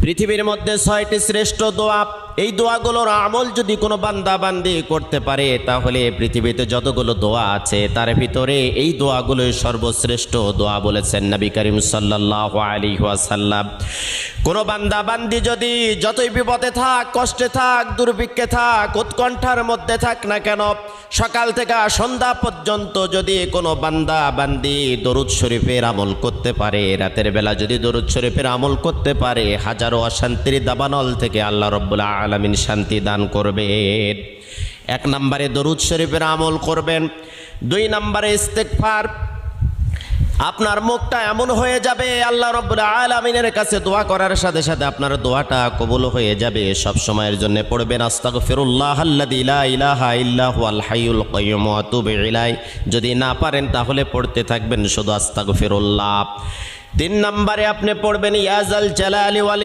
পৃথিবীর মধ্যে 6টি শ্রেষ্ঠ দোয়া, এই দোয়াগুলোর আমল যদি কোনো বান্দা বান্দি করতে পারে তাহলে পৃথিবীতে যতগুলো দোয়া আছে তার ভিতরে এই দোয়াগুলোই সর্বশ্রেষ্ঠ দোয়া বলেছেন নবী করিম সাল্লাল্লাহু আলাইহি ওয়াসাল্লাম। কোনো বান্দা বান্দি যদি যতই বিপদে থাক, কষ্টে থাক, দুর্ভিক্ষে থাক, উৎকণ্ঠার মধ্যে থাক না কেন, সকাল থেকে সন্ধ্যা পর্যন্ত যদি কোনো বান্দা বান্দি দরুদ শরীফের আমল করতে পারে, রাতের বেলা যদি দরুদ শরীফের আমল করতে পারে, হাজারো অশান্তির দাবানল থেকে আল্লাহ রাব্বুল আলামিন শান্তি দান করবেন। 1 নম্বরে দরুদ শরীফের আমল করবেন। 2 নম্বরে ইস্তেগফার। আপনার মুখটা এমন হয়ে যাবে আল্লাহ রাব্বুল আলামিনের কাছে দোয়া করার সাথে সাথে আপনার দোয়াটা কবুল হয়ে যাবে। সব সময়ের জন্য পড়বেন আস্তাগফিরুল্লাহাল্লাযী লা ইলাহা ইল্লা হুয়াল হাইয়ুল কাইয়্যুম ওয়া আতুবু ইলাইহি। যদি না পারেন তাহলে পড়তে থাকবেন শুধু আস্তাগফিরুল্লাহ। 3 নম্বরে আপনি পড়বেন ইয়া যাল জালালি ওয়াল